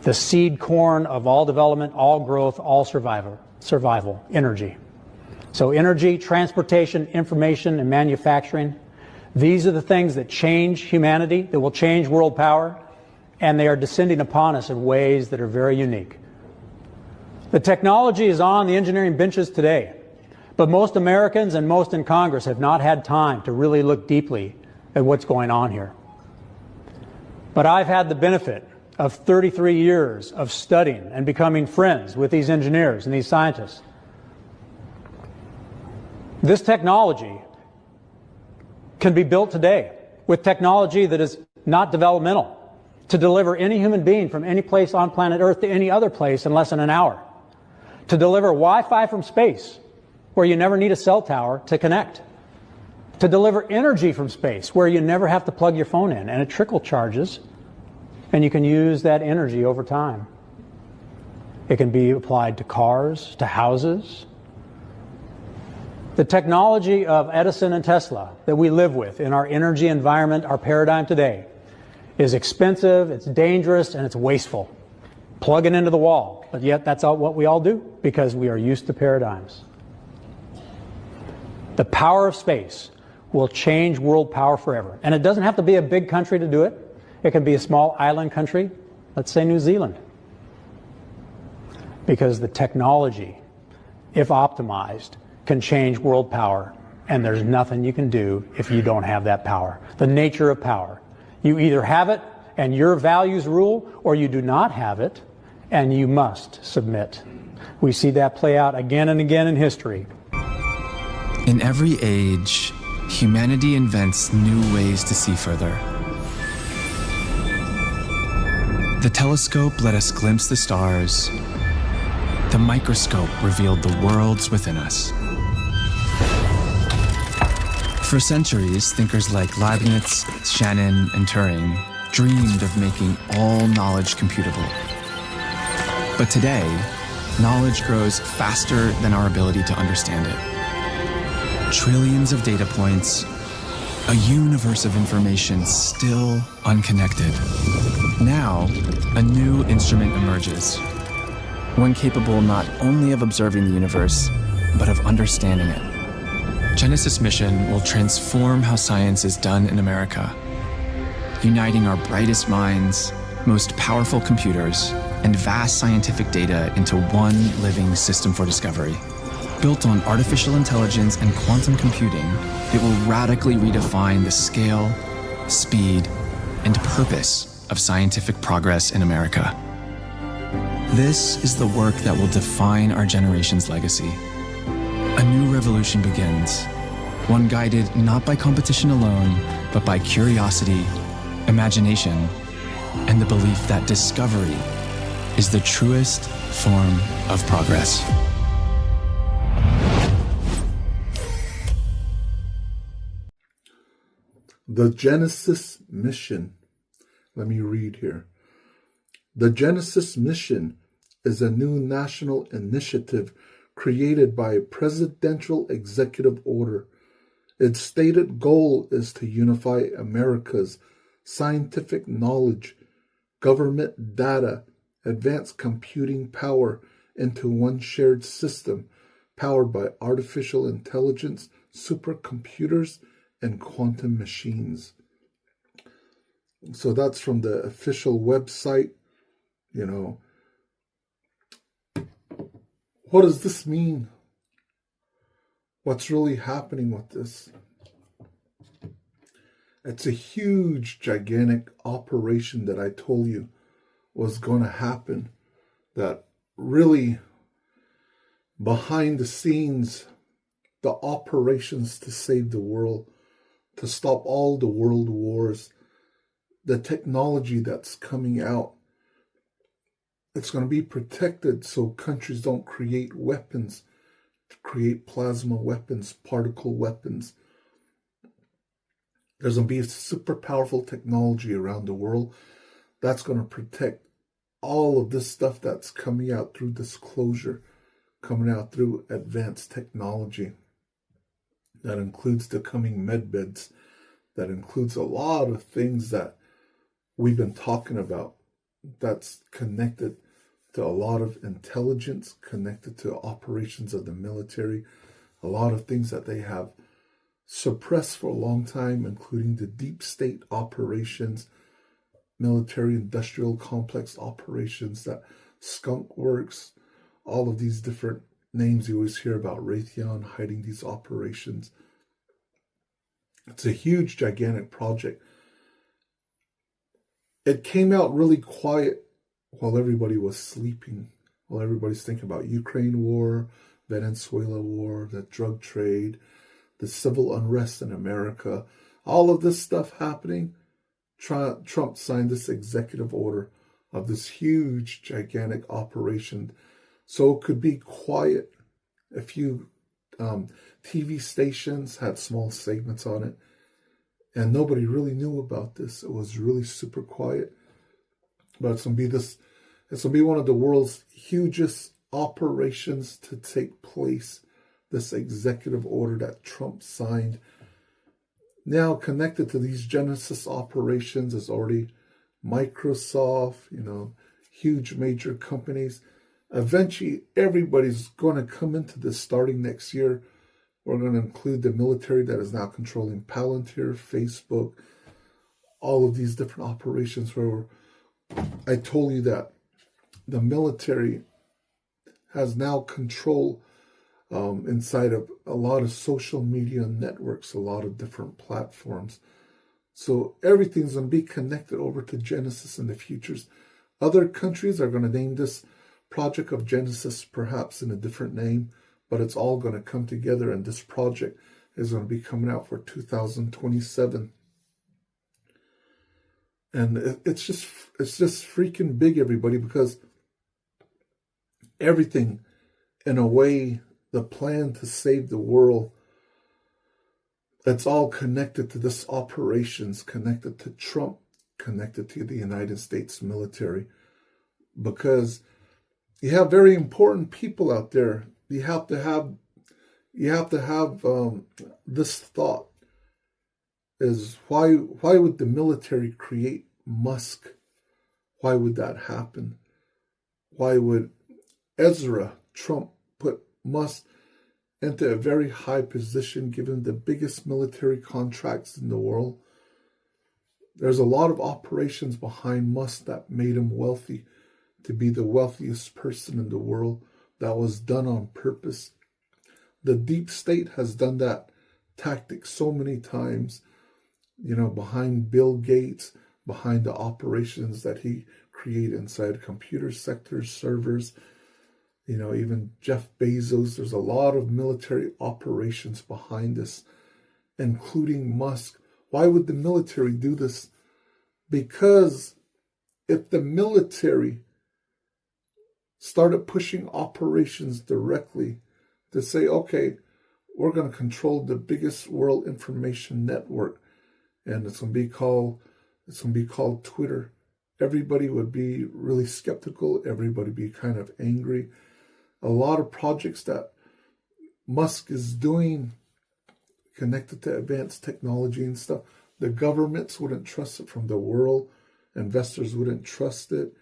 the seed corn of all development, all growth, all survival, energy. So energy, transportation, information, and manufacturing, these are the things that change humanity, that will change world power, and they are descending upon us in ways that are very unique. The technology is on the engineering benches today, but most Americans and most in Congress have not had time to really look deeply at what's going on here. But I've had the benefit of 33 years of studying and becoming friends with these engineers and these scientists. This technology can be built today with technology that is not developmental to deliver any human being from any place on planet Earth to any other place in less than an hour. To deliver Wi-Fi from space, where you never need a cell tower to connect. To deliver energy from space, where you never have to plug your phone in and it trickle charges, and you can use that energy over time. It can be applied to cars, to houses. The technology of Edison and Tesla that we live with in our energy environment, our paradigm today, is expensive, it's dangerous, and it's wasteful. Plug it into the wall, but yet that's what we all do because we are used to paradigms. The power of space will change world power forever. And it doesn't have to be a big country to do it. It can be a small island country, let's say New Zealand. Because the technology, if optimized, can change world power, and there's nothing you can do if you don't have that power. The nature of power. You either have it and your values rule, or you do not have it and you must submit. We see that play out again and again in history. In every age, humanity invents new ways to see further. The telescope let us glimpse the stars. The microscope revealed the worlds within us. For centuries, thinkers like Leibniz, Shannon, and Turing dreamed of making all knowledge computable. But today, knowledge grows faster than our ability to understand it. Trillions of data points, a universe of information still unconnected. Now, a new instrument emerges, one capable not only of observing the universe, but of understanding it. Genesis mission will transform how science is done in America, uniting our brightest minds, most powerful computers, and vast scientific data into one living system for discovery. Built on artificial intelligence and quantum computing, it will radically redefine the scale, speed, and purpose of scientific progress in America. This is the work that will define our generation's legacy. A new revolution begins, one guided not by competition alone, but by curiosity, imagination, and the belief that discovery is the truest form of progress. The Genesis mission. Let me read here. The Genesis mission is a new national initiative created by a presidential executive order. Its stated goal is to unify America's scientific knowledge, government data, advanced computing power into one shared system powered by artificial intelligence, supercomputers, and quantum machines. So that's from the official website. What does this mean? What's really happening with this? It's a huge, gigantic operation that I told you was going to happen. That really, behind the scenes, the operations to save the world, to stop all the world wars, the technology that's coming out, it's going to be protected so countries don't create weapons, create plasma weapons, particle weapons. There's going to be super powerful technology around the world that's going to protect all of this stuff that's coming out through disclosure, coming out through advanced technology. That includes the coming med beds. That includes a lot of things that we've been talking about. that's connected to a lot of intelligence, connected to operations of the military, a lot of things that they have suppressed for a long time, including the deep state operations, military industrial complex operations, that skunk works, all of these different names you always hear about Raytheon hiding these operations. It's a huge, gigantic project. It came out really quiet while everybody was sleeping, while everybody's thinking about Ukraine war, Venezuela war, the drug trade, the civil unrest in America, all of this stuff happening. Trump signed this executive order of this huge, gigantic operation so it could be quiet. A few TV stations had small segments on it, and nobody really knew about this. It was really super quiet. But it's gonna be one of the world's hugest operations to take place. This executive order that Trump signed. Now connected to these Genesis operations is already Microsoft, huge major companies. Eventually, everybody's going to come into this starting next year. We're going to include the military that is now controlling Palantir, Facebook, all of these different operations where I told you that the military has now control inside of a lot of social media networks, a lot of different platforms. So everything's going to be connected over to Genesis in the futures. Other countries are going to name this project of Genesis perhaps in a different name, but it's all going to come together, and this project is going to be coming out for 2027. And it's just freaking big, everybody, because everything, in a way, the plan to save the world, it's all connected to this operations, connected to Trump, connected to the United States military, because you have very important people out there. You have to have this thought is why would the military create Musk? Why would that happen? Why would Trump put Musk into a very high position, given the biggest military contracts in the world? There's a lot of operations behind Musk that made him wealthy, to be the wealthiest person in the world. That was done on purpose. The deep state has done that tactic so many times, behind Bill Gates, behind the operations that he created inside computer sectors, servers, even Jeff Bezos. There's a lot of military operations behind this, including Musk. Why would the military do this? Because if the military started pushing operations directly to say, okay, we're going to control the biggest world information network, and it's going to be called Twitter, everybody would be really skeptical. Everybody would be kind of angry. A lot of projects that Musk is doing connected to advanced technology and stuff, the governments wouldn't trust it from the world. Investors wouldn't trust it.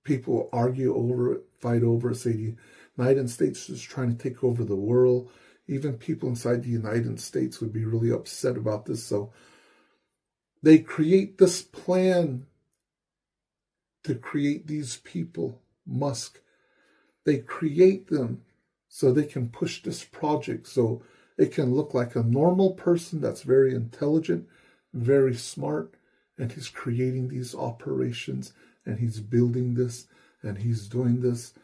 People argue over it, fight over it, say the United States is trying to take over the world. Even people inside the United States would be really upset about this. So they create this plan to create these people, Musk. They create them so they can push this project, so it can look like a normal person that's very intelligent, very smart, and he's creating these operations, and he's building this, and he's doing this.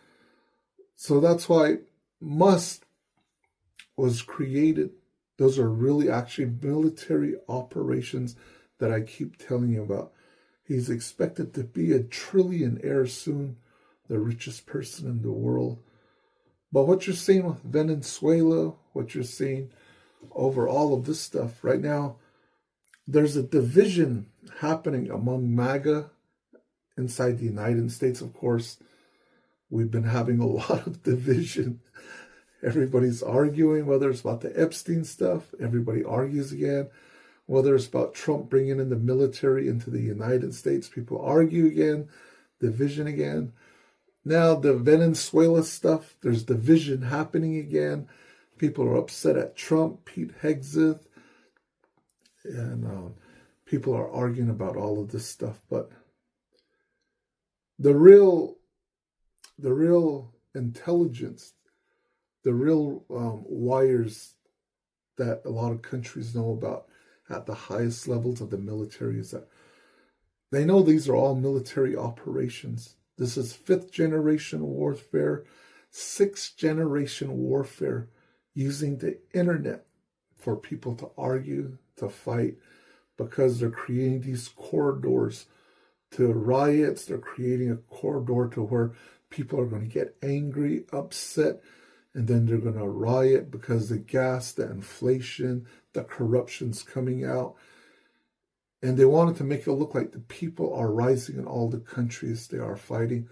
So that's why Musk was created. Those are really actually military operations that I keep telling you about. He's expected to be a trillionaire soon, the richest person in the world. But what you're seeing with Venezuela, what you're seeing over all of this stuff right now, there's a division happening among MAGA inside the United States. Of course, we've been having a lot of division. Everybody's arguing, whether it's about the Epstein stuff, everybody argues again. Whether it's about Trump bringing in the military into the United States, people argue again. division again. Now the Venezuela stuff, there's division happening again. People are upset at Trump, Pete Hegseth, and people are arguing about all of this stuff. But the real intelligence, the real wires that a lot of countries know about at the highest levels of the military is that they know these are all military operations. This is 5th generation warfare, 6th generation warfare, using the internet for people to argue, to fight, because they're creating these corridors to riots. They're creating a corridor to where people are going to get angry, upset, and then they're going to riot because the gas, the inflation, the corruption's coming out. And they wanted to make it look like the people are rising in all the countries they are fighting.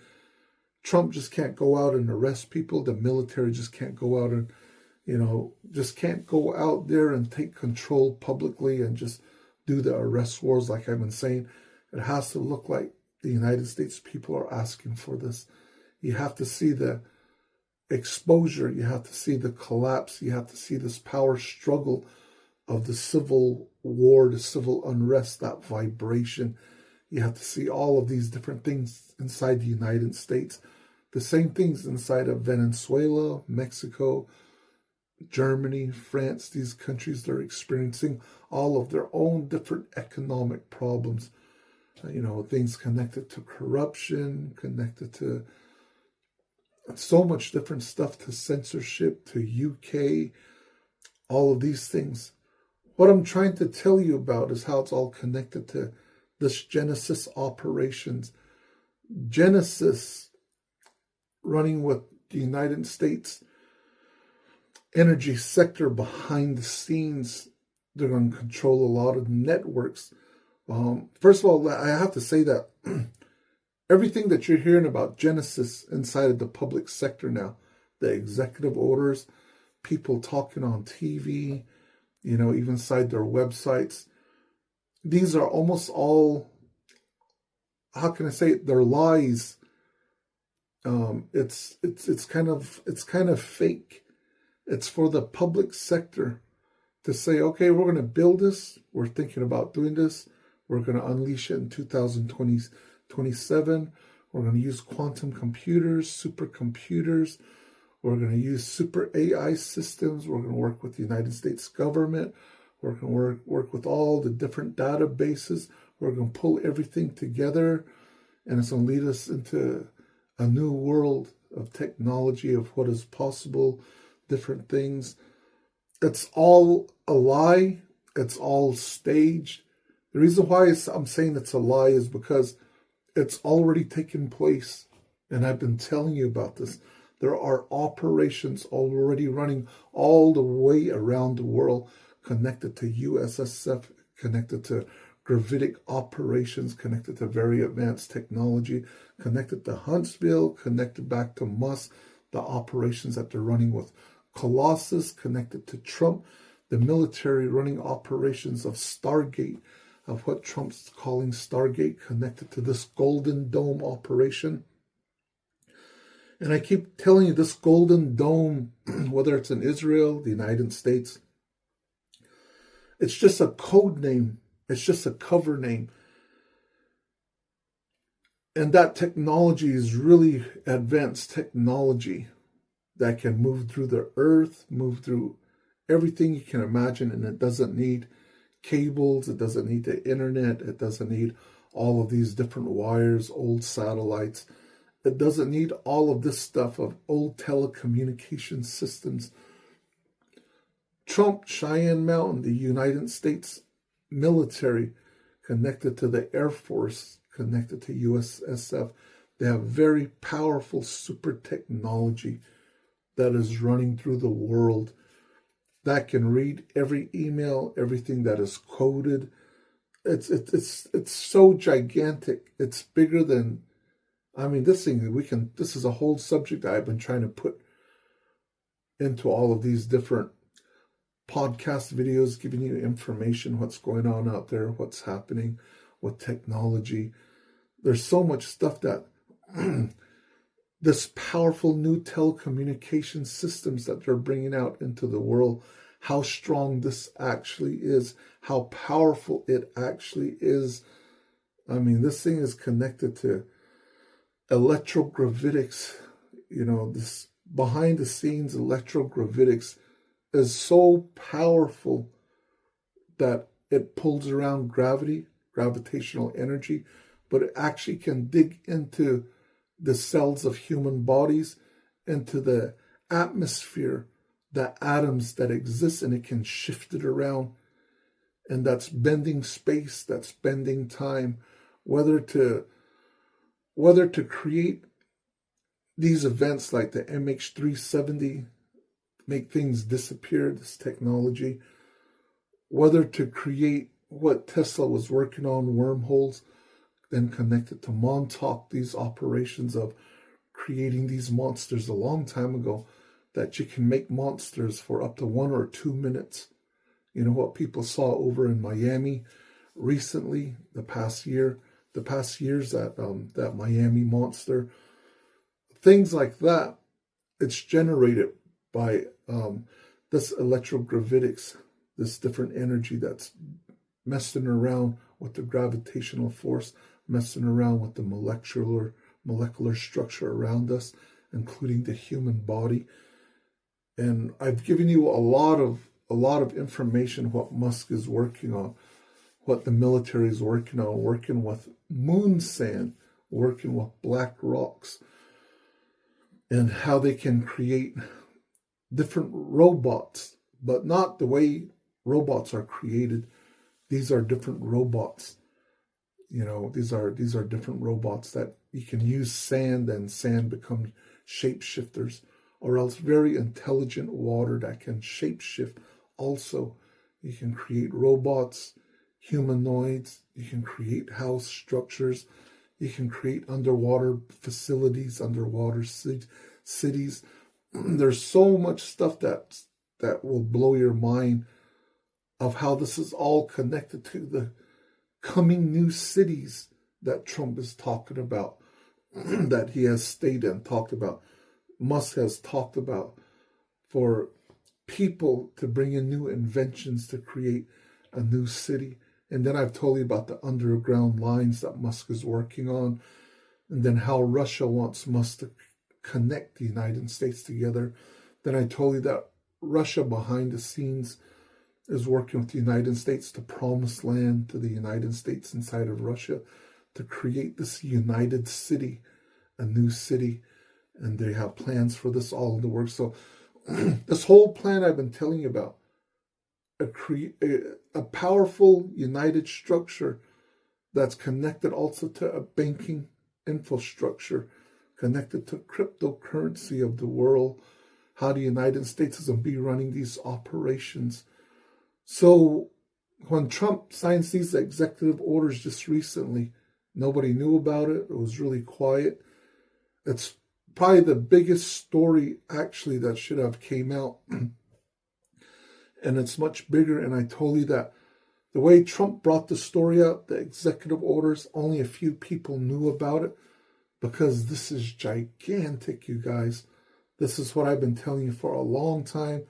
Trump just can't go out and arrest people. The military just can't go out and, just can't go out there and take control publicly and just do the arrest wars like I've been saying. It has to look like the United States people are asking for this. You have to see the exposure. You have to see the collapse. You have to see this power struggle of the civil war, the civil unrest, that vibration. You have to see all of these different things inside the United States. The same things inside of Venezuela, Mexico, Germany, France. These countries, they're experiencing all of their own different economic problems. Things connected to corruption, connected to so much different stuff, to censorship, to UK, all of these things. What I'm trying to tell you about is how it's all connected to this Genesis operations. Genesis running with the United States energy sector behind the scenes. They're going to control a lot of networks. First of all, I have to say that everything that you're hearing about Genesis inside of the public sector now, the executive orders, people talking on TV, even inside their websites, these are almost all, how can I say it? They're lies. It's kind of fake. It's for the public sector to say, okay, we're going to build this. We're thinking about doing this. We're going to unleash it in 2027. We're going to use quantum computers, supercomputers. We're going to use super AI systems. We're going to work with the United States government. We're going to work with all the different databases. We're going to pull everything together. And it's going to lead us into a new world of technology, of what is possible, different things. It's all a lie. It's all staged. The reason why I'm saying it's a lie is because it's already taken place. And I've been telling you about this. There are operations already running all the way around the world, connected to USSF, connected to gravitic operations, connected to very advanced technology, connected to Huntsville, connected back to Musk, the operations that they're running with Colossus, connected to Trump, the military running operations of Stargate, of what Trump's calling Stargate, connected to this Golden Dome operation. And I keep telling you, this Golden Dome, whether it's in Israel, the United States, it's just a code name. It's just a cover name. And that technology is really advanced technology that can move through the earth, move through everything you can imagine. And it doesn't need cables. It doesn't need the internet. It doesn't need all of these different wires, old satellites. It doesn't need all of this stuff of old telecommunication systems. Trump, Cheyenne Mountain, the United States military, connected to the Air Force, connected to USSF. They have very powerful super technology that is running through the world that can read every email, everything that is coded. It's so gigantic. It's bigger than, this is a whole subject that I've been trying to put into all of these different podcast videos, giving you information, what's going on out there, what's happening with technology. There's so much stuff that this powerful new telecommunication systems that they're bringing out into the world, how strong this actually is, how powerful it actually is. I mean, this thing is connected to electrogravitics. This behind the scenes electrogravitics is so powerful that it pulls around gravitational energy, but it actually can dig into the cells of human bodies, into the atmosphere, the atoms that exist, and it can shift it around. And that's bending space, that's bending time, whether to create these events like the MH370, make things disappear, this technology, whether to create what Tesla was working on, wormholes, then connected to Montauk, these operations of creating these monsters a long time ago, that you can make monsters for up to 1 or 2 minutes. You know what people saw over in Miami recently, the past years, that Miami monster, things like that. It's generated by this electrogravitics, this different energy that's messing around with the gravitational force, messing around with the molecular structure around us, including the human body. And I've given you a lot of information what Musk is working on, what the military is working on, working with moon sand, working with black rocks, and how they can create different robots, but not the way robots are created. These are different robots. These are different robots that you can use sand, and sand becomes shapeshifters, or else very intelligent water that can shapeshift also. You can create robots, humanoids, you can create house structures, you can create underwater facilities, underwater cities. There's so much stuff that will blow your mind of how this is all connected to the coming new cities that Trump is talking about, that he has stated and talked about, Musk has talked about, for people to bring in new inventions to create a new city. And then I've told you about the underground lines that Musk is working on, and then how Russia wants Musk to connect the United States together. Then I told you that Russia behind the scenes is working with the United States to promise land to the United States inside of Russia to create this united city, a new city. And they have plans for this all in the works. So this whole plan I've been telling you about, a powerful united structure that's connected also to a banking infrastructure, connected to cryptocurrency of the world, how the United States is going to be running these operations. So when Trump signs these executive orders just recently, nobody knew about it. It was really quiet. It's probably the biggest story actually that should have came out. And it's much bigger. And I told you that the way Trump brought the story out, the executive orders, only a few people knew about it, because this is gigantic, you guys. This is what I've been telling you for a long time.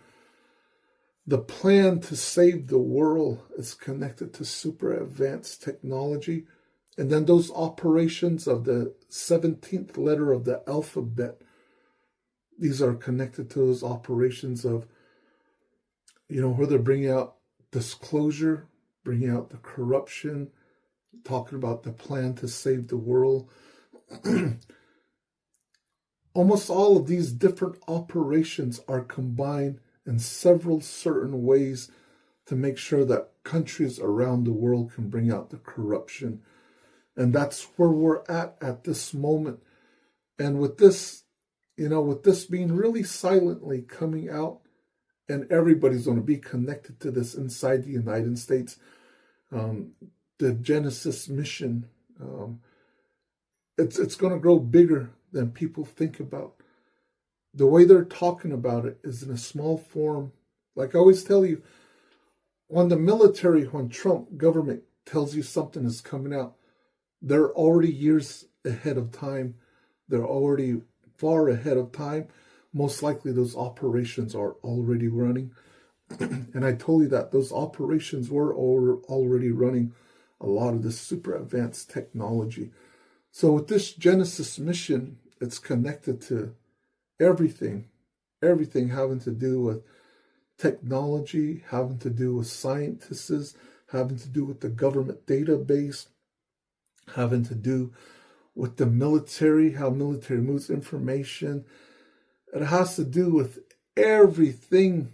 The plan to save the world is connected to super advanced technology. And then those operations of the 17th letter of the alphabet, these are connected to those operations of, where they're bringing out disclosure, bringing out the corruption, talking about the plan to save the world. Almost all of these different operations are combined in several certain ways to make sure that countries around the world can bring out the corruption. And that's where we're at this moment. And with this, with this being really silently coming out, and everybody's going to be connected to this inside the United States, the Genesis mission, it's going to grow bigger than people think about. The way they're talking about it is in a small form. Like I always tell you, when the military, when Trump government tells you something is coming out, they're already years ahead of time. They're already far ahead of time. Most likely those operations are already running. And I told you that those operations were already running a lot of this super advanced technology. So with this Genesis mission, it's connected to everything having to do with technology, having to do with scientists, having to do with the government database, having to do with the military, how military moves information. It has to do with everything.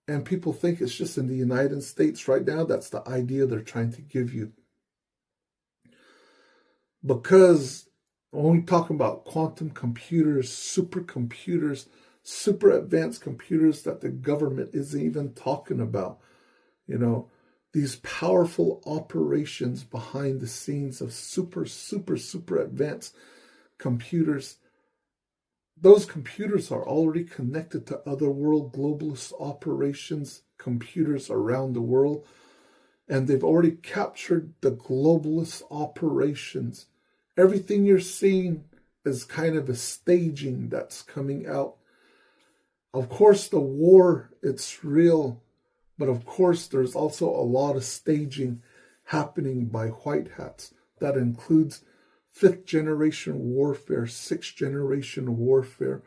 And people think it's just in the United States right now. That's the idea they're trying to give you. Because when we talk about quantum computers, supercomputers, super advanced computers that the government isn't even talking about, these powerful operations behind the scenes of super advanced computers. Those computers are already connected to other world globalist operations, computers around the world, and they've already captured the globalist operations. Everything you're seeing is kind of a staging that's coming out. Of course, the war, it's real, but of course, there's also a lot of staging happening by white hats. That includes 5th generation warfare, 6th generation warfare,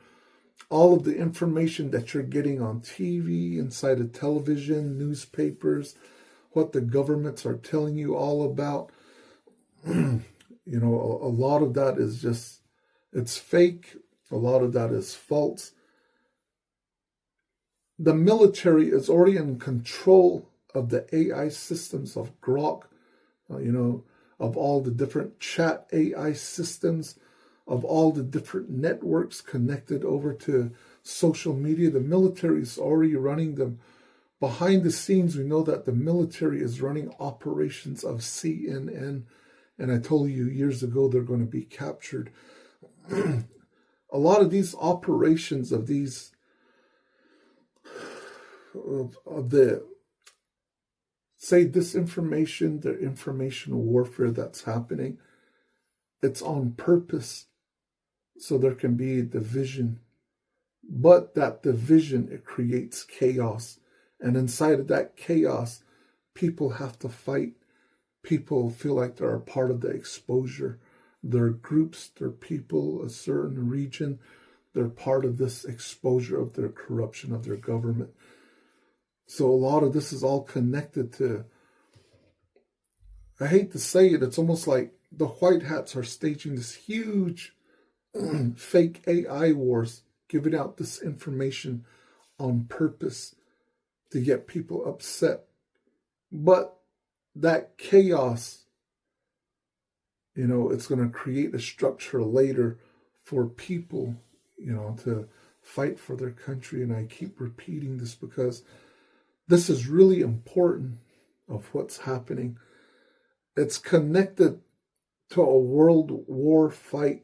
all of the information that you're getting on TV, inside of television, newspapers, what the governments are telling you all about. A lot of that is just, it's fake. A lot of that is false. The military is already in control of the AI systems of Grok, of all the different chat AI systems, of all the different networks connected over to social media. The military is already running them. Behind the scenes, we know that the military is running operations of CNN. And I told you years ago they're going to be captured. A lot of these operations of these, of the, say, disinformation, the information warfare that's happening, it's on purpose so there can be a division. But that division, it creates chaos. And inside of that chaos, people have to fight. People feel like they're a part of the exposure. They're groups, they're people, a certain region. They're part of this exposure of their corruption of their government. So a lot of this is all connected to, I hate to say it, it's almost like the white hats are staging this huge fake AI wars, giving out this information on purpose to get people upset. But that chaos, it's going to create a structure later for people, to fight for their country. And I keep repeating this because this is really important of what's happening. It's connected to a world war fight.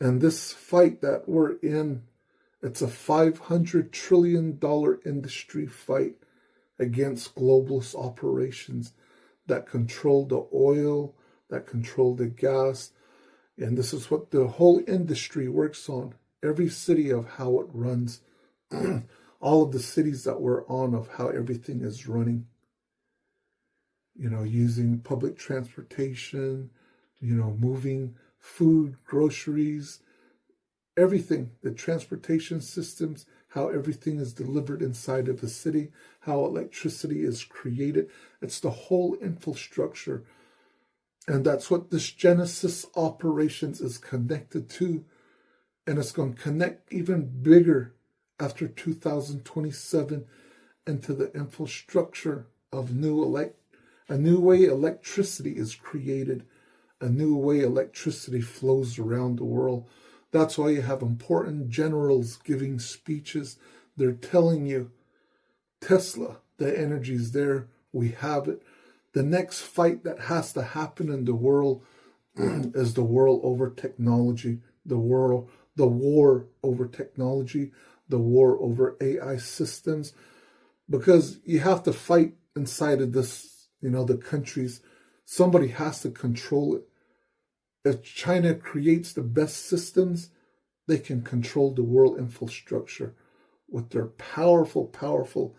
And this fight that we're in, it's a $500 trillion industry fight against globalist operations that control the oil, that control the gas. And this is what the whole industry works on. Every city of how it runs. All of the cities that we're on of how everything is running. Using public transportation, moving food, groceries, everything, the transportation systems, how everything is delivered inside of the city, how electricity is created. It's the whole infrastructure. And that's what this Genesis operations is connected to. And it's going to connect even bigger after 2027 into the infrastructure of a new way electricity is created, a new way electricity flows around the world. That's why you have important generals giving speeches. They're telling you, Tesla, the energy's there, we have it. The next fight that has to happen in the world is the war over technology, the war over technology, the war over AI systems, because you have to fight inside of this, the countries. Somebody has to control it. If China creates the best systems, they can control the world infrastructure with their powerful,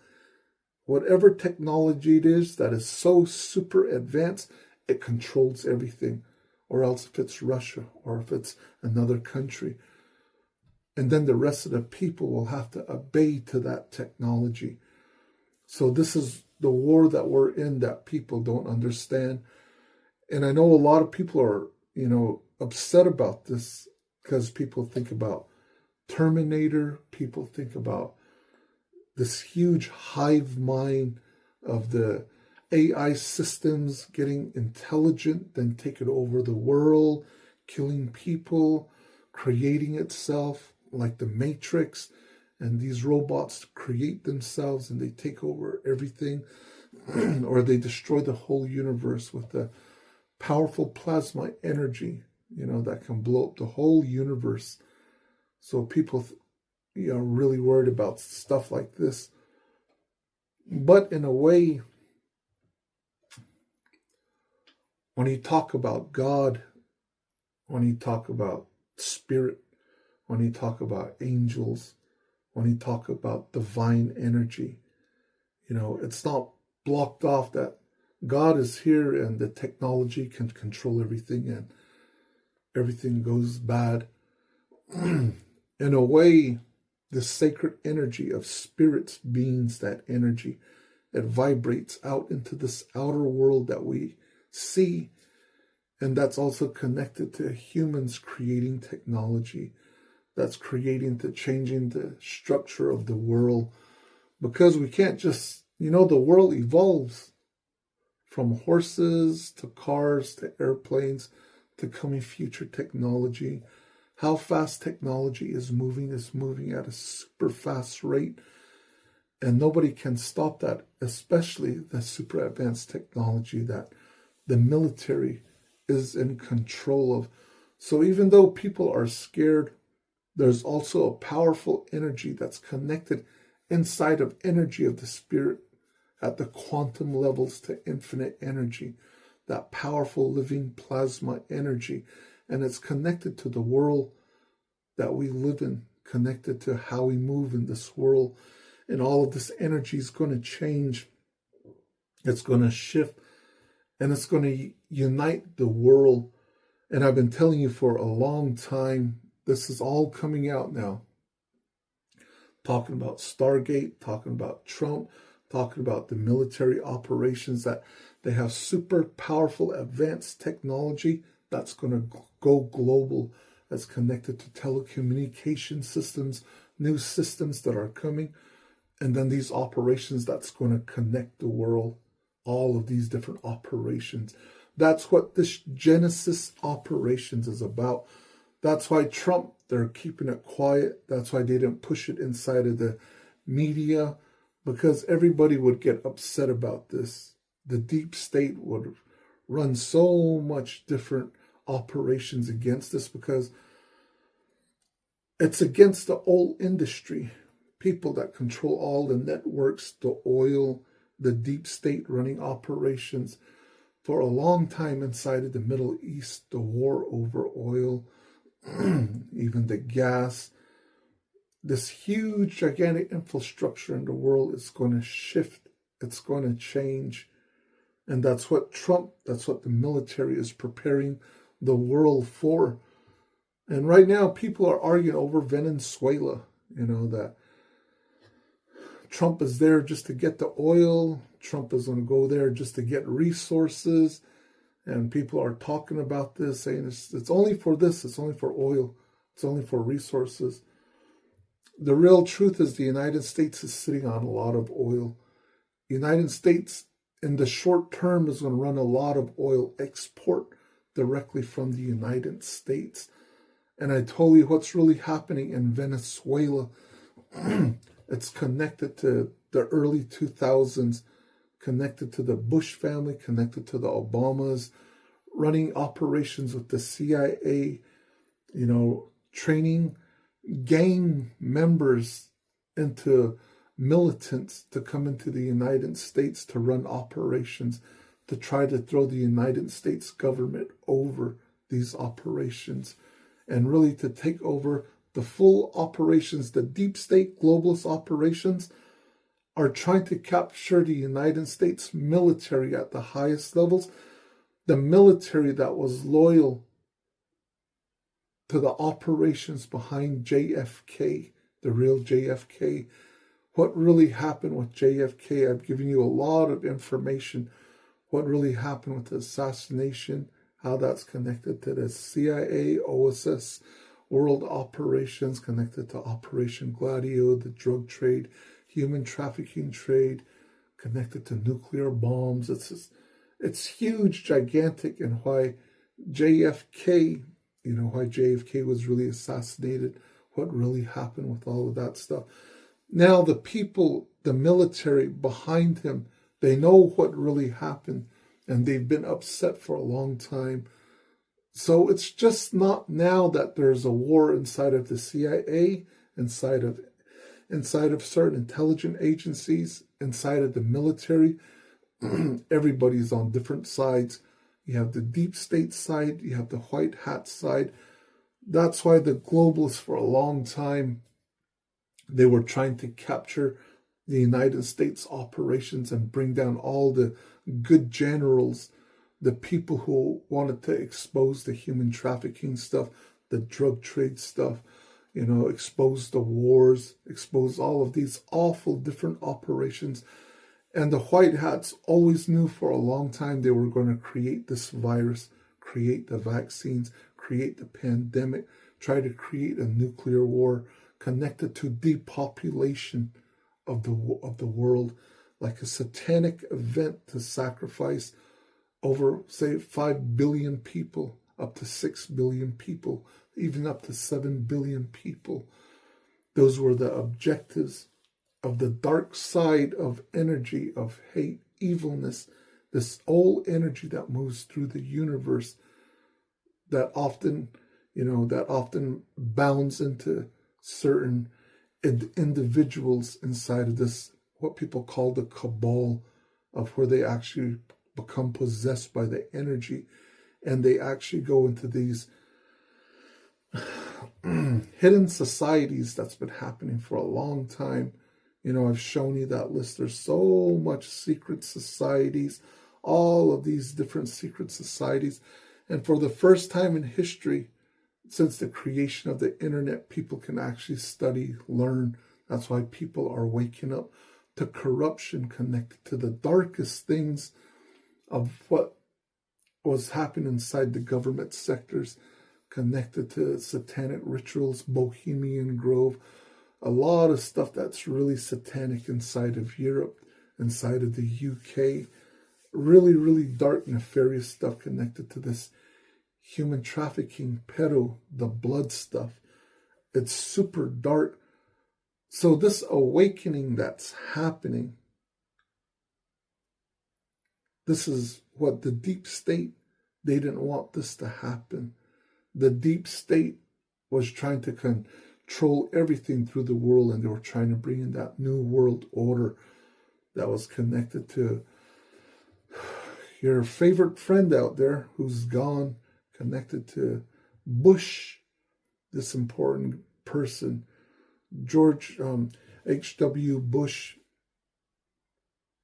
whatever technology it is that is so super advanced, it controls everything. Or else if it's Russia or if it's another country. And then the rest of the people will have to obey to that technology. So this is the war that we're in that people don't understand. And I know a lot of people are, upset about this because people think about Terminator, people think about this huge hive mind of the AI systems getting intelligent, then taking over the world, killing people, creating itself like the Matrix, and these robots create themselves and they take over everything, or they destroy the whole universe with the powerful plasma energy, that can blow up the whole universe. So people, are really worried about stuff like this. But in a way, when you talk about God, when you talk about spirit, when you talk about angels, when you talk about divine energy, it's not blocked off that God is here and the technology can control everything and everything goes bad. In a way, the sacred energy of spirits, beings, that energy, it vibrates out into this outer world that we see. And that's also connected to humans creating technology. That's creating to changing the structure of the world. Because we can't just, the world evolves from horses to cars to airplanes to coming future technology. How fast technology is moving at a super fast rate. And nobody can stop that, especially the super advanced technology that the military is in control of. So even though people are scared, there's also a powerful energy that's connected inside of energy of the spirit at the quantum levels to infinite energy, that powerful living plasma energy. And it's connected to the world that we live in, connected to how we move in this world. And all of this energy is going to change. It's going to shift. And it's going to unite the world. And I've been telling you for a long time, this is all coming out now. Talking about Stargate, talking about Trump, talking about the military operations, that they have super powerful advanced technology that's going to go global, that's connected to telecommunication systems, new systems that are coming. And then these operations that's going to connect the world, all of these different operations. That's what this Genesis operations is about. That's why Trump, they're keeping it quiet. That's why they didn't push it inside of the media, because everybody would get upset about this. The deep state would run so much different operations against this because it's against the old industry. People that control all the networks, the oil, the deep state running operations for a long time inside of the Middle East, the war over oil, even the gas. This huge, gigantic infrastructure in the world is going to shift. It's going to change. And that's what that's what the military is preparing the world for. And right now, people are arguing over Venezuela, that Trump is there just to get the oil. Trump is going to go there just to get resources. And people are talking about this, saying it's only for this, it's only for oil, it's only for resources. The real truth is the United States is sitting on a lot of oil. The United States, in the short term, is going to run a lot of oil export directly from the United States. And I told you what's really happening in Venezuela. It's connected to the early 2000s, connected to the Bush family, connected to the Obamas, running operations with the CIA, training gang members into militants to come into the United States to run operations to try to throw the United States government over these operations and really to take over the full operations. The deep state globalist operations are trying to capture the United States military at the highest levels, the military that was loyal to the operations behind JFK, the real JFK. What really happened with JFK? I've given you a lot of information. What really happened with the assassination, how that's connected to the CIA, OSS, world operations, connected to Operation Gladio, the drug trade, human trafficking trade, connected to nuclear bombs. It's huge, gigantic, and why JFK, why JFK was really assassinated, what really happened with all of that stuff. Now the people, the military behind him, they know what really happened, and they've been upset for a long time. So it's just not now that there's a war inside of the CIA, inside of certain intelligence agencies, inside of the military. Everybody's on different sides. You have the deep state side, you have the white hat side. That's why the globalists for a long time, they were trying to capture the United States operations and bring down all the good generals, the people who wanted to expose the human trafficking stuff, the drug trade stuff, expose the wars, expose all of these awful different operations. And the white hats always knew for a long time they were going to create this virus, create the vaccines, create the pandemic, try to create a nuclear war connected to depopulation of the world, like a satanic event to sacrifice over, say, 5 billion people, up to 6 billion people, even up to 7 billion people. Those were the objectives of the dark side of energy, of hate, evilness, this old energy that moves through the universe that often bounds into certain individuals inside of this, what people call the cabal, of where they actually become possessed by the energy, and they actually go into these hidden societies that's been happening for a long time. I've shown you that list. There's so much secret societies, all of these different secret societies. And for the first time in history, since the creation of the internet, people can actually study, learn. That's why people are waking up to corruption connected to the darkest things of what was happening inside the government sectors, connected to satanic rituals, Bohemian Grove, a lot of stuff that's really satanic inside of Europe, inside of the UK. Really, really dark, nefarious stuff connected to this human trafficking, pedo, the blood stuff. It's super dark. So this awakening that's happening, this is what the deep state, they didn't want this to happen. The deep state was trying to control everything through the world, and they were trying to bring in that new world order that was connected to your favorite friend out there who's gone, connected to Bush, this important person, George H.W. Bush.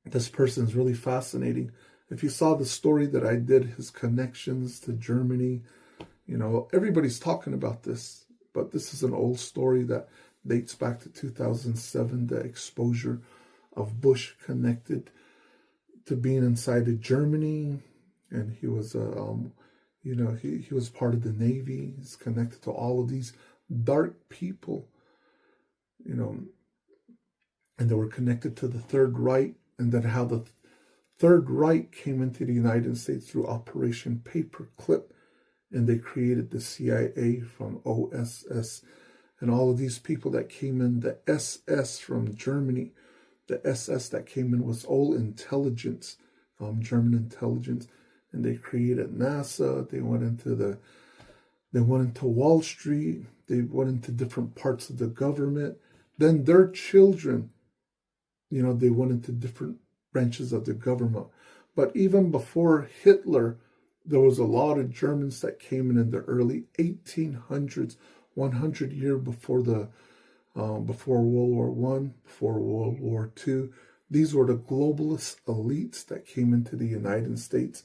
This person is really fascinating. If you saw the story that I did, his connections to Germany, everybody's talking about this, but this is an old story that dates back to 2007, the exposure of Bush connected to being inside of Germany, and he was he was part of the Navy. He's connected to all of these dark people, and they were connected to the Third Reich, and then how the Third Reich came into the United States through Operation Paperclip, and they created the CIA from OSS, and all of these people that came in, the SS from Germany, the SS that came in was all intelligence, German intelligence, and they created NASA. They went into Wall Street. They went into different parts of the government. Then their children, they went into different branches of the government. But even before Hitler There was a lot of Germans that came in the early 1800s, 100 years before before World War One, before World War Two. These were the globalist elites that came into the United States,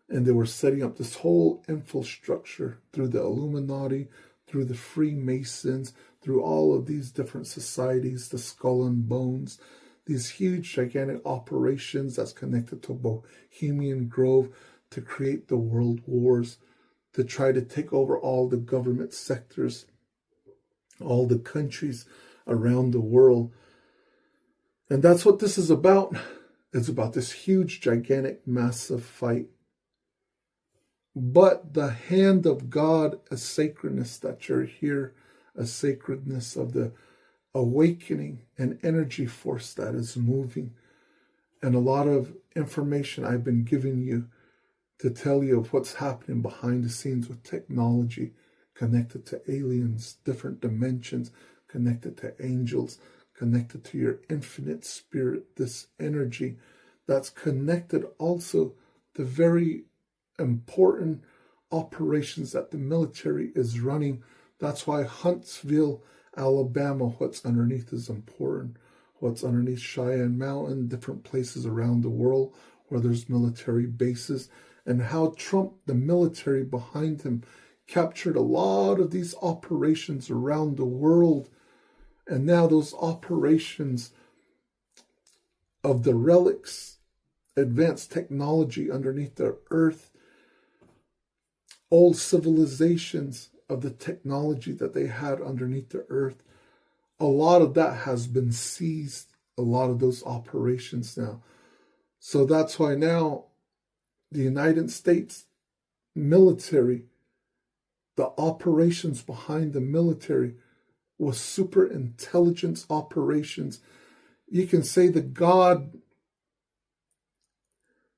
and they were setting up this whole infrastructure through the Illuminati, through the Freemasons, through all of these different societies, the Skull and Bones, these huge, gigantic operations that's connected to Bohemian Grove to create the world wars, to try to take over all the government sectors, all the countries around the world. And that's what this is about. It's about this huge, gigantic, massive fight. But the hand of God, a sacredness that you're here, a sacredness of the awakening, an energy force that is moving, and a lot of information I've been giving you to tell you of what's happening behind the scenes with technology, connected to aliens, different dimensions, connected to angels, connected to your infinite spirit, this energy that's connected also to very important operations that the military is running. That's why Huntsville, Alabama, what's underneath is important. What's underneath Cheyenne Mountain, different places around the world where there's military bases, and how Trump, the military behind him, captured a lot of these operations around the world. And now those operations of the relics, advanced technology underneath the earth, old civilizations of the technology that they had underneath the earth, a lot of that has been seized, a lot of those operations now. So that's why now the United States military, the operations behind the military was super intelligence operations. You can say the God,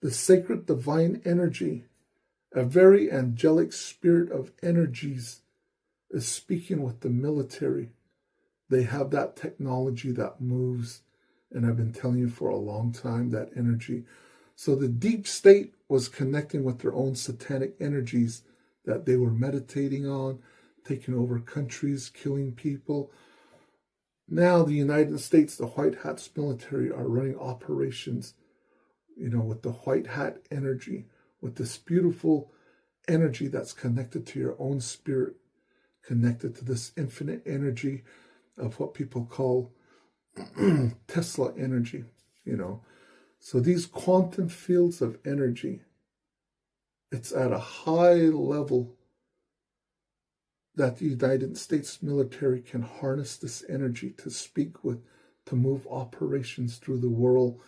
the sacred divine energy, a very angelic spirit of energies is speaking with the military. They have that technology that moves, and I've been telling you for a long time, that energy. So the deep state was connecting with their own satanic energies that they were meditating on, taking over countries, killing people. Now the United States, the White Hats military are running operations, with the white hat energy, with this beautiful energy that's connected to your own spirit, connected to this infinite energy of what people call Tesla energy, So these quantum fields of energy, it's at a high level that the United States military can harness this energy to speak with, to move operations through the world.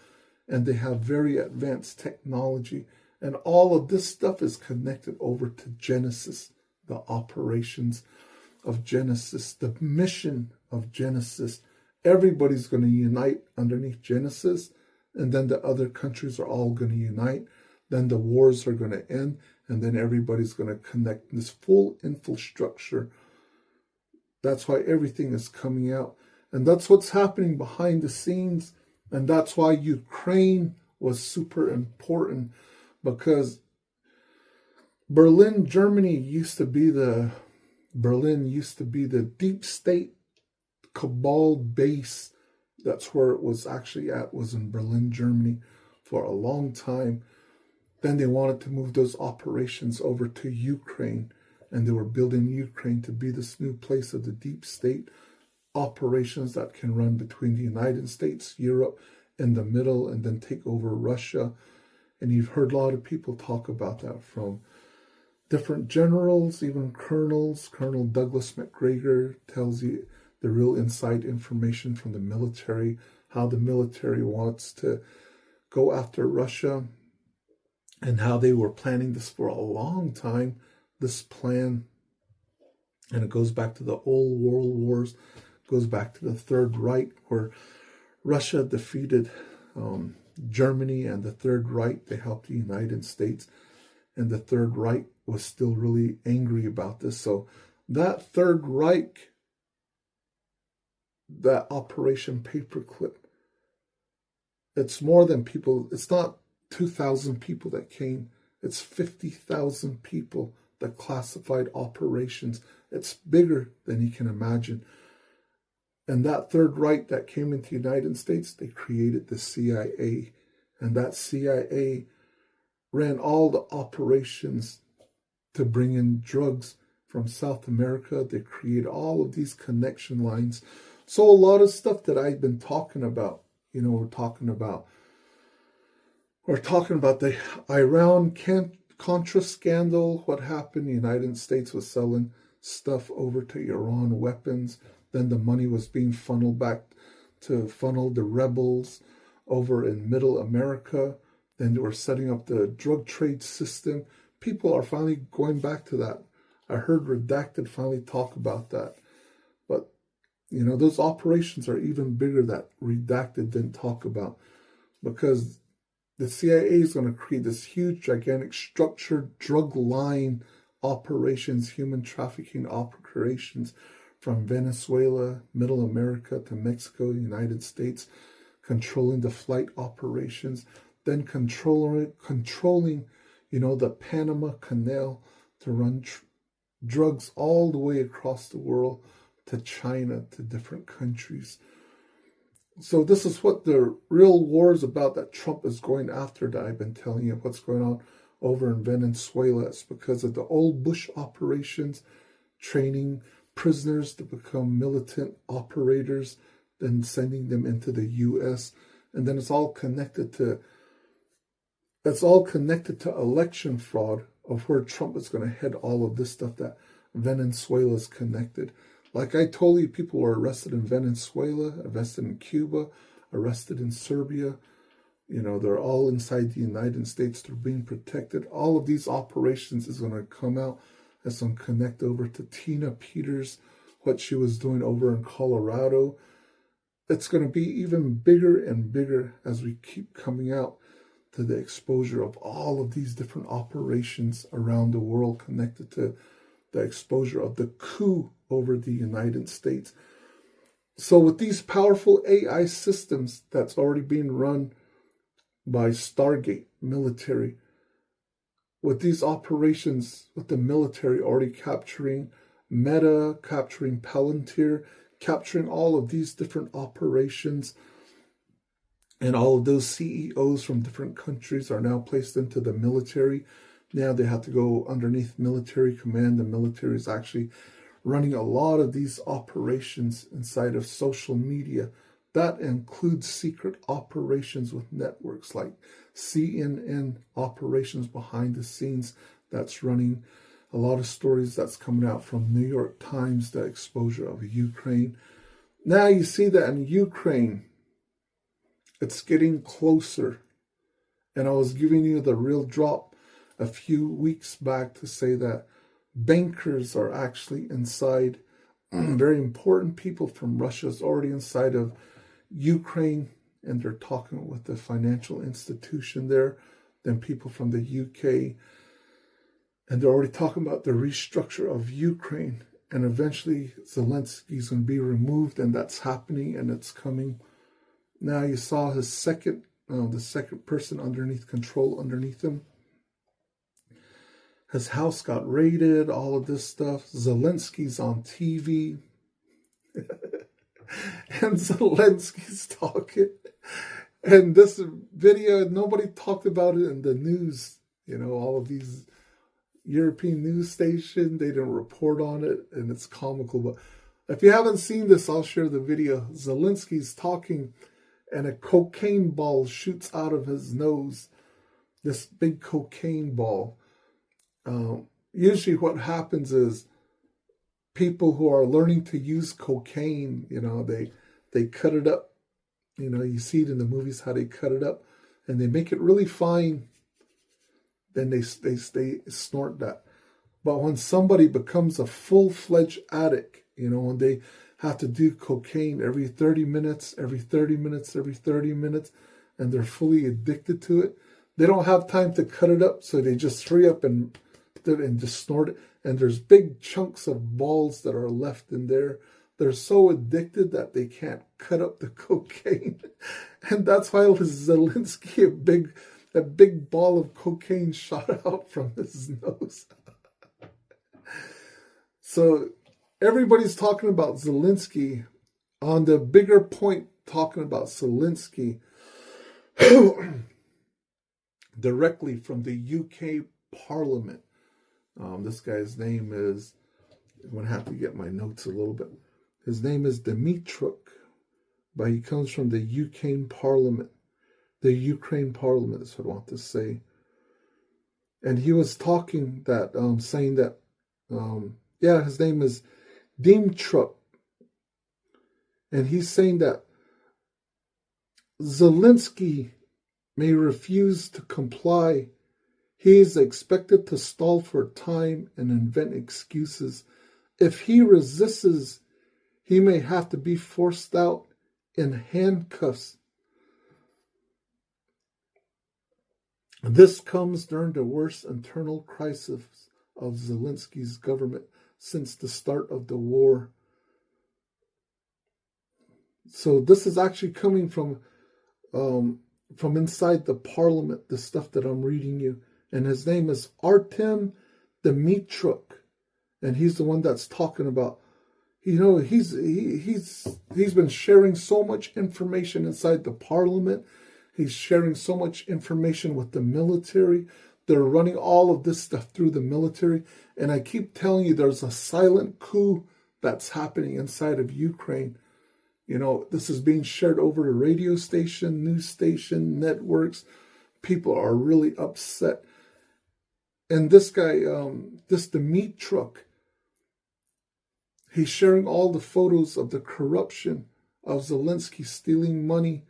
And they have very advanced technology. And all of this stuff is connected over to Genesis, the operations of Genesis, the mission of Genesis. Everybody's going to unite underneath Genesis, and then the other countries are all going to unite. Then the wars are going to end, and then everybody's going to connect this full infrastructure. That's why everything is coming out. And that's what's happening behind the scenes. And that's why Ukraine was super important, because Berlin, Germany used to be the deep state cabal base. That's where it was actually at, was in Berlin, Germany for a long time. Then they wanted to move those operations over to Ukraine, and they were building Ukraine to be this new place of the deep state operations that can run between the United States, Europe, in the middle, and then take over Russia. And you've heard a lot of people talk about that, from different generals, even colonels. Colonel Douglas MacGregor tells you the real inside information from the military, how the military wants to go after Russia, and how they were planning this for a long time, this plan. And it goes back to the old world wars, goes back to the Third Reich, where Russia defeated Germany, and the Third Reich, they helped the United States. And the Third Reich was still really angry about this. So that Third Reich, that Operation Paperclip, it's more than people. It's not 2,000 people that came. It's 50,000 people, the classified operations. It's bigger than you can imagine. And that Third Reich that came into the United States, they created the CIA. And that CIA ran all the operations to bring in drugs from South America. They created all of these connection lines. So a lot of stuff that I've been talking about, we're talking about the Iran-Contra scandal, what happened. The United States was selling stuff over to Iran, weapons. Then the money was being funneled back to funnel the rebels over in Middle America. Then they were setting up the drug trade system. People are finally going back to that. I heard Redacted finally talk about that. But, those operations are even bigger that Redacted didn't talk about. Because the CIA is going to create this huge, gigantic, structured drug line operations, human trafficking operations from Venezuela, Middle America to Mexico, United States, controlling the flight operations, then controlling, the Panama Canal to run drugs all the way across the world to China, to different countries. So this is what the real war is about that Trump is going after, that I've been telling you what's going on over in Venezuela. It's because of the old Bush operations, training prisoners to become militant operators, then sending them into the U.S. And then it's all connected to election fraud of where Trump is going to head all of this stuff, that Venezuela is connected. Like I told you, people were arrested in Venezuela, arrested in Cuba, arrested in Serbia. They're all inside the United States. They're being protected. All of these operations is going to come out. It's going to connect over to Tina Peters, what she was doing over in Colorado. It's going to be even bigger and bigger as we keep coming out to the exposure of all of these different operations around the world, connected to the exposure of the coup over the United States. So with these powerful AI systems that's already being run by Stargate military, with these operations, with the military already capturing Meta, capturing Palantir, capturing all of these different operations, and all of those CEOs from different countries are now placed into the military. Now they have to go underneath military command. The military is actually running a lot of these operations inside of social media. That includes secret operations with networks like CNN operations behind the scenes that's running a lot of stories that's coming out from New York Times, the exposure of Ukraine. Now you see that in Ukraine, it's getting closer. And I was giving you the real drop a few weeks back to say that bankers are actually inside. Very important people from Russia is already inside of Ukraine, and they're talking with the financial institution there. Then people from the UK, and they're already talking about the restructure of Ukraine. And eventually Zelensky's going to be removed, and that's happening, and it's coming. Now you saw his the second person underneath him. His house got raided, all of this stuff. Zelensky's on TV. And Zelensky's talking. And this video, nobody talked about it in the news. All of these European news stations, they didn't report on it, and it's comical. But if you haven't seen this, I'll share the video. Zelensky's talking, and a cocaine ball shoots out of his nose. This big cocaine ball. Usually what happens is people who are learning to use cocaine, they cut it up. You see it in the movies how they cut it up, and they make it really fine. Then they snort that. But when somebody becomes a full-fledged addict, when they have to do cocaine every 30 minutes, and they're fully addicted to it, they don't have time to cut it up, so they just hurry up and just snort it. And there's big chunks of balls that are left in there. They're so addicted that they can't cut up the cocaine. And that's why Zelensky, a big ball of cocaine shot out from his nose. So everybody's talking about Zelensky. On the bigger point, talking about Zelensky directly from the UK Parliament. This guy's name is, I'm going to have to get my notes a little bit. His name is Dmytruk, but he comes from the UK Parliament. The Ukraine Parliament is what I want to say. And he was talking that, saying that, his name is Dmytruk. And he's saying that Zelensky may refuse to comply. He is expected to stall for time and invent excuses. If he resists, he may have to be forced out in handcuffs. This comes during the worst internal crisis of Zelensky's government since the start of the war. So this is actually coming from inside the parliament, the stuff that I'm reading you. And his name is Artem Dmytruk. And he's the one that's talking about, he's been sharing so much information inside the parliament. He's sharing so much information with the military. They're running all of this stuff through the military. And I keep telling you, there's a silent coup that's happening inside of Ukraine. This is being shared over the radio station, news station, networks. People are really upset. And this guy, this Dmytruk, he's sharing all the photos of the corruption of Zelensky stealing money.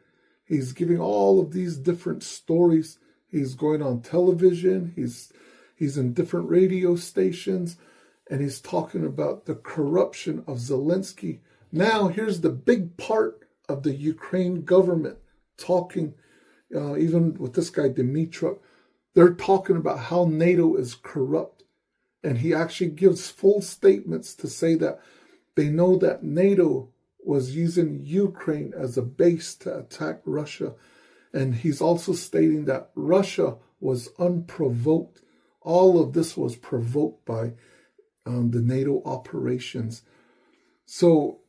He's giving all of these different stories. He's going on television. He's in different radio stations. And he's talking about the corruption of Zelensky. Now, here's the big part of the Ukraine government talking, even with this guy, Dmytruk. They're talking about how NATO is corrupt. And he actually gives full statements to say that they know that NATO was using Ukraine as a base to attack Russia. And he's also stating that Russia was unprovoked. All of this was provoked by the NATO operations. So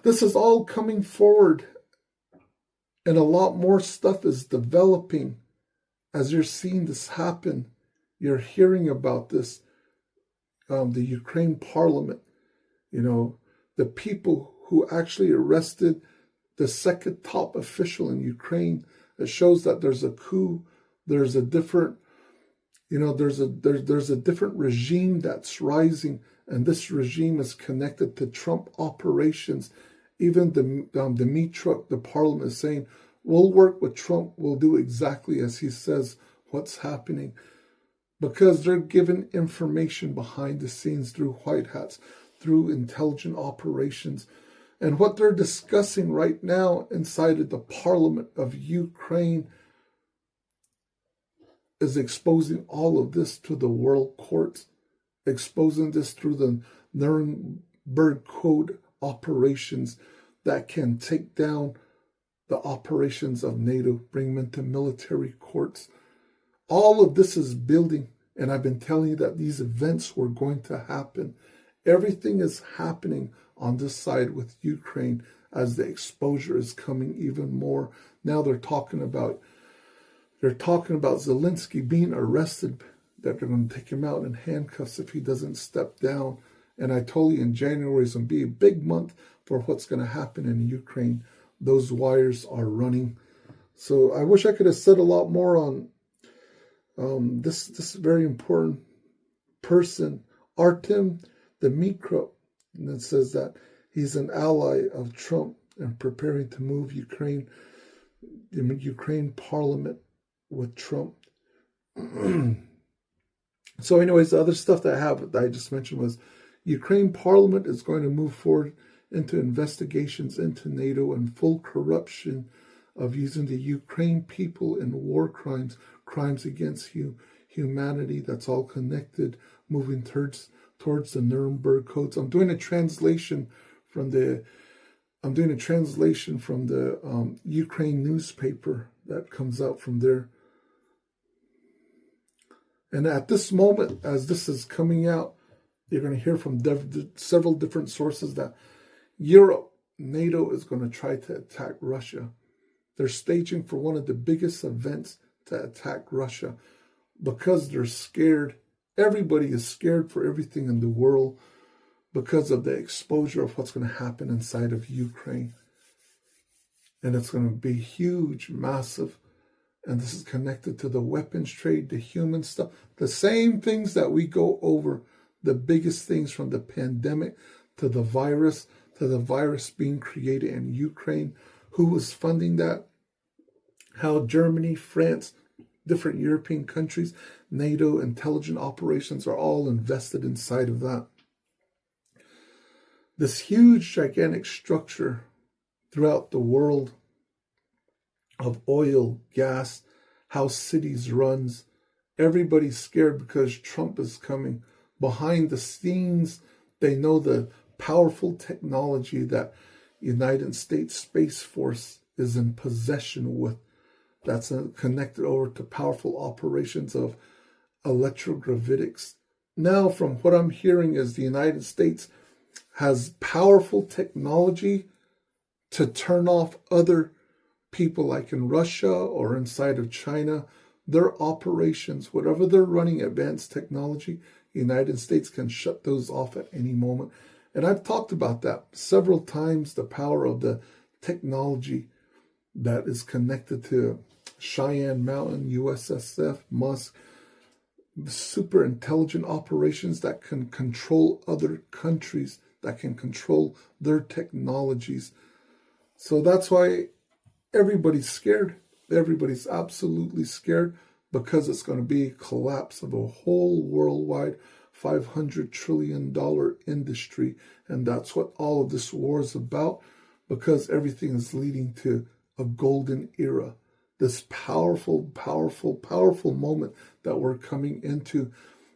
this is all coming forward, and a lot more stuff is developing as you're seeing this happen. You're hearing about this, the Ukraine Parliament, the people who actually arrested the second top official in Ukraine. It shows that there's a coup. There's a different, there's a different regime that's rising, and this regime is connected to Trump operations. Even the Dmytruk, the parliament, is saying, we'll work with Trump. We'll do exactly as he says what's happening. Because they're given information behind the scenes through white hats, through intelligent operations. And what they're discussing right now inside of the parliament of Ukraine is exposing all of this to the world courts, exposing this through the Nuremberg Code operations that can take down the operations of NATO, bring them into military courts. All of this is building, and I've been telling you that these events were going to happen. Everything is happening on this side with Ukraine as the exposure is coming even more. Now they're talking about Zelensky being arrested, that they're going to take him out in handcuffs if he doesn't step down. And I told you in January is going to be a big month for what's going to happen in Ukraine. Those wires are running. So I wish I could have said a lot more on this very important person, Artem Dmytruk. And it says that he's an ally of Trump and preparing to move the Ukraine parliament with Trump. So anyways, the other stuff that I just mentioned was Ukraine parliament is going to move forward into investigations into NATO and full corruption of using the Ukraine people in war crimes against humanity. That's all connected, moving towards the Nuremberg codes. I'm doing a translation from the Ukraine newspaper that comes out from there. And at this moment, as this is coming out, you're going to hear from several different sources that Europe, NATO is going to try to attack Russia. They're staging for one of the biggest events to attack Russia because they're scared. Everybody is scared for everything in the world because of the exposure of what's going to happen inside of Ukraine. And it's going to be huge, massive. And this is connected to the weapons trade, the human stuff, the same things that we go over, the biggest things from the pandemic to the virus being created in Ukraine. Who was funding that? How Germany, France, different European countries, NATO intelligent operations are all invested inside of that. This huge, gigantic structure throughout the world of oil, gas, how cities runs. Everybody's scared because Trump is coming. Behind the scenes, they know the powerful technology that United States Space Force is in possession with. That's connected over to powerful operations of electrogravitics. Now, from what I'm hearing is the United States has powerful technology to turn off other people like in Russia or inside of China. Their operations, whatever they're running advanced technology, the United States can shut those off at any moment. And I've talked about that several times, the power of the technology that is connected to Cheyenne Mountain, USSF, Musk, super intelligent operations that can control other countries, that can control their technologies. So that's why everybody's scared. Everybody's absolutely scared because it's going to be a collapse of a whole worldwide $500 trillion industry. And that's what all of this war is about, because everything is leading to a golden era. This powerful, powerful, powerful moment that we're coming into.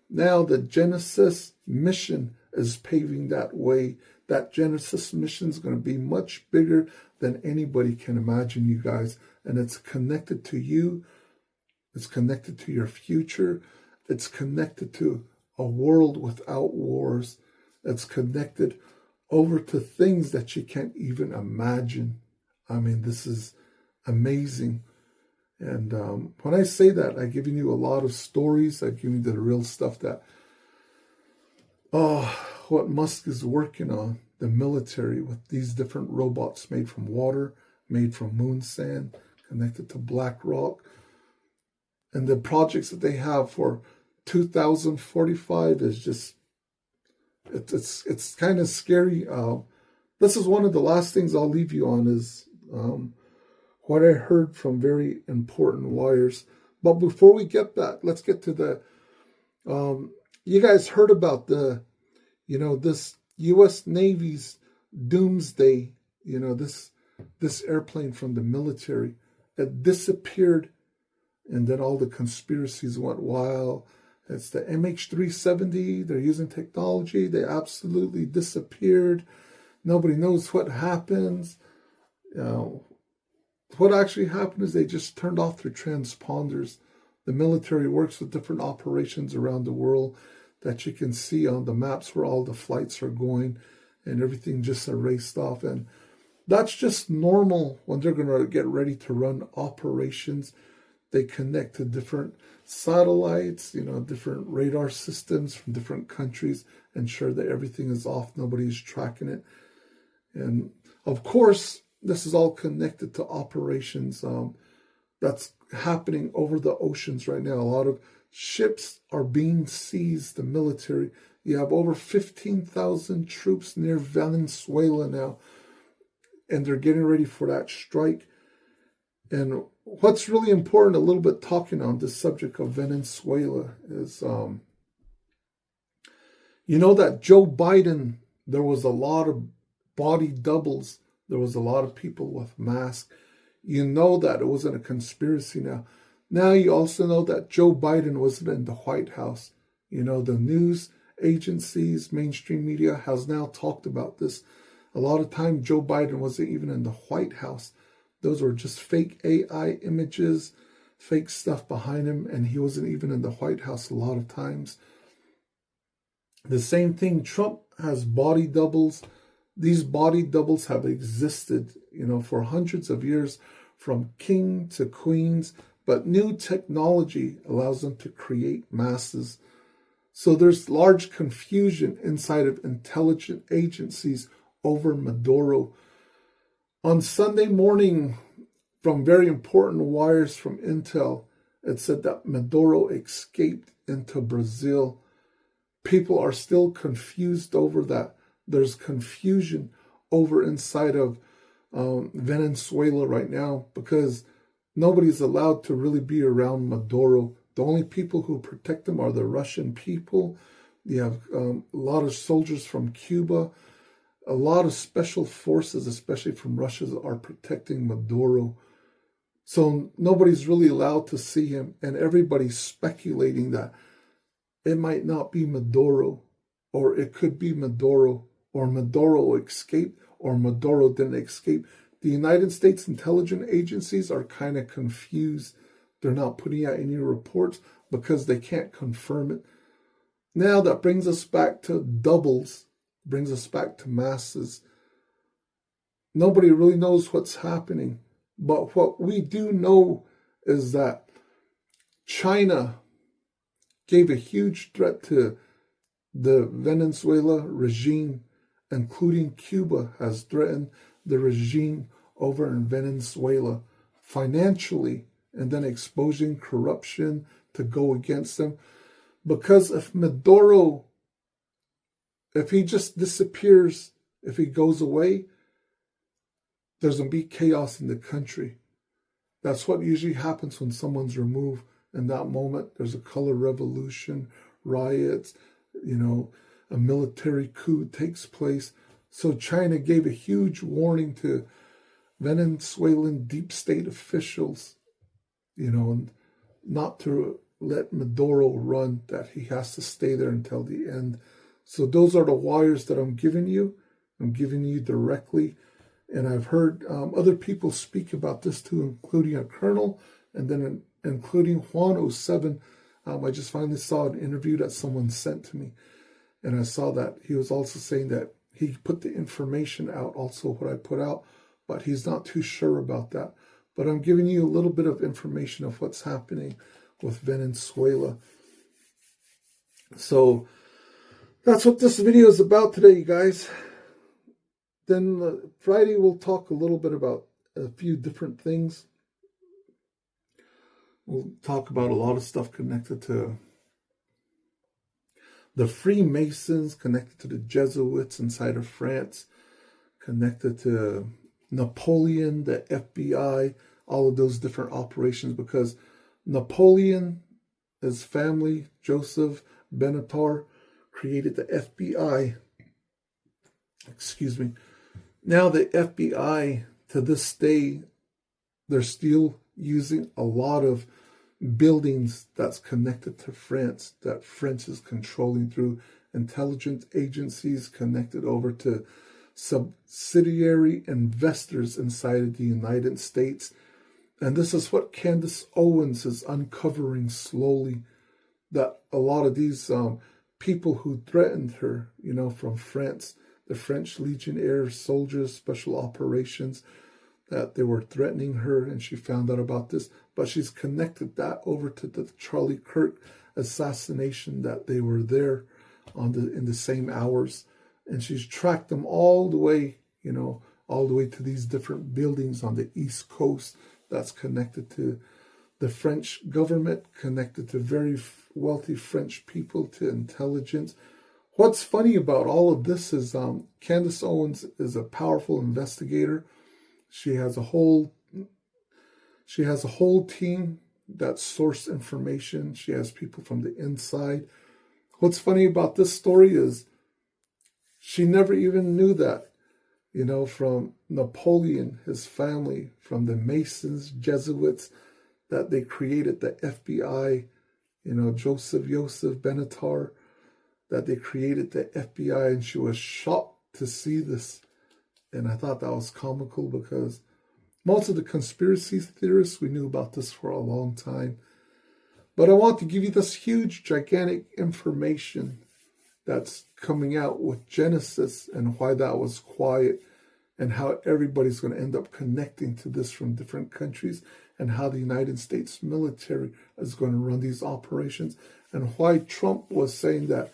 Now the Genesis mission is paving that way. That Genesis mission is going to be much bigger than anybody can imagine, you guys. And it's connected to you. It's connected to your future. It's connected to a world without wars. It's connected over to things that you can't even imagine. I mean, this is amazing. And when I say that, I've given you a lot of stories. I've given you the real stuff that, what Musk is working on, the military with these different robots made from water, made from moon sand, connected to black rock. And the projects that they have for 2045 is just, it's kind of scary. This is one of the last things I'll leave you on is what I heard from very important wires. But before we get that, let's get to the, you guys heard about the, this U.S. Navy's Doomsday, this airplane from the military that disappeared, and then all the conspiracies went wild. It's the MH370. They're using technology. They absolutely disappeared. Nobody knows what happens. What actually happened is they just turned off their transponders. The military works with different operations around the world that you can see on the maps where all the flights are going, and everything just erased off. And that's just normal when they're going to get ready to run operations. They connect to different satellites, different radar systems from different countries, ensure that everything is off, nobody's tracking it. And of course, this is all connected to operations that's happening over the oceans right now. A lot of ships are being seized, the military. You have over 15,000 troops near Venezuela now, and they're getting ready for that strike. And what's really important, a little bit talking on this subject of Venezuela, is that Joe Biden, there was a lot of body doubles. There was a lot of people with masks. You know that it wasn't a conspiracy now. Now you also know that Joe Biden wasn't in the White House. The news agencies, mainstream media has now talked about this. A lot of time Joe Biden wasn't even in the White House. Those were just fake AI images, fake stuff behind him, and he wasn't even in the White House a lot of times. The same thing, Trump has body doubles. These body doubles have existed, for hundreds of years, from king to queens, but new technology allows them to create masses. So there's large confusion inside of intelligence agencies over Maduro. On Sunday morning, from very important wires from Intel, it said that Maduro escaped into Brazil. People are still confused over that. There's confusion over inside of Venezuela right now because nobody's allowed to really be around Maduro. The only people who protect him are the Russian people. You have a lot of soldiers from Cuba. A lot of special forces, especially from Russia, are protecting Maduro. So nobody's really allowed to see him, and everybody's speculating that it might not be Maduro, or it could be Maduro, or Maduro escaped, or Maduro didn't escape. The United States intelligence agencies are kind of confused. They're not putting out any reports because they can't confirm it. Now that brings us back to doubles, brings us back to masses. Nobody really knows what's happening. But what we do know is that China gave a huge threat to the Venezuela regime, including Cuba has threatened the regime over in Venezuela financially, and then exposing corruption to go against them. Because if Maduro, if he just disappears, if he goes away, there's going to be chaos in the country. That's what usually happens when someone's removed. In that moment, there's a color revolution, riots, a military coup takes place. So China gave a huge warning to Venezuelan deep state officials, and not to let Maduro run, that he has to stay there until the end. So those are the wires that I'm giving you. I'm giving you directly. And I've heard other people speak about this too, including a colonel, and then including Juan 07. I just finally saw an interview that someone sent to me. And I saw that he was also saying that he put the information out, also what I put out, but he's not too sure about that. But I'm giving you a little bit of information of what's happening with Venezuela. So that's what this video is about today, you guys. Then Friday we'll talk a little bit about a few different things. We'll talk about a lot of stuff connected to the Freemasons, connected to the Jesuits inside of France, connected to Napoleon, the FBI, all of those different operations, because Napoleon, his family, Joseph Benatar, created the FBI. Excuse me. Now the FBI, to this day, they're still using a lot of buildings that's connected to France, that France is controlling through intelligence agencies connected over to subsidiary investors inside of the United States. And this is what Candace Owens is uncovering slowly, that a lot of these people who threatened her, from France, the French Legionnaire soldiers, special operations, that they were threatening her, and she found out about this. But she's connected that over to the Charlie Kirk assassination, that they were there in the same hours. And she's tracked them all the way, all the way to these different buildings on the East Coast that's connected to the French government, connected to very wealthy French people, to intelligence. What's funny about all of this is Candace Owens is a powerful investigator. She has a whole team that source information. She has people from the inside. What's funny about this story is she never even knew that, from Napoleon, his family, from the Masons, Jesuits, that they created the FBI, Joseph Benatar, that they created the FBI, and she was shocked to see this. And I thought that was comical because Most of the conspiracy theorists, we knew about this for a long time. But I want to give you this huge, gigantic information that's coming out with Genesis and why that was quiet and how everybody's going to end up connecting to this from different countries and how the United States military is going to run these operations and why Trump was saying that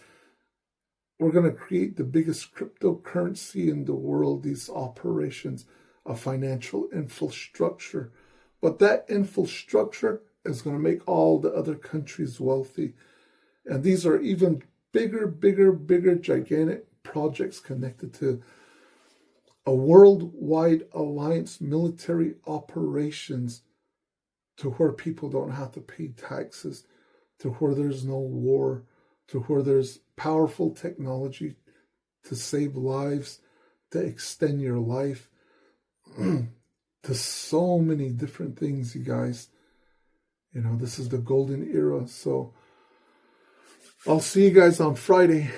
we're going to create the biggest cryptocurrency in the world, these operations of financial infrastructure. But that infrastructure is going to make all the other countries wealthy. And these are even bigger, gigantic projects connected to a worldwide alliance military operations to where people don't have to pay taxes, to where there's no war, to where there's powerful technology to save lives, to extend your life, to so many different things, you guys. You know, this is the golden era. So I'll see you guys on Friday.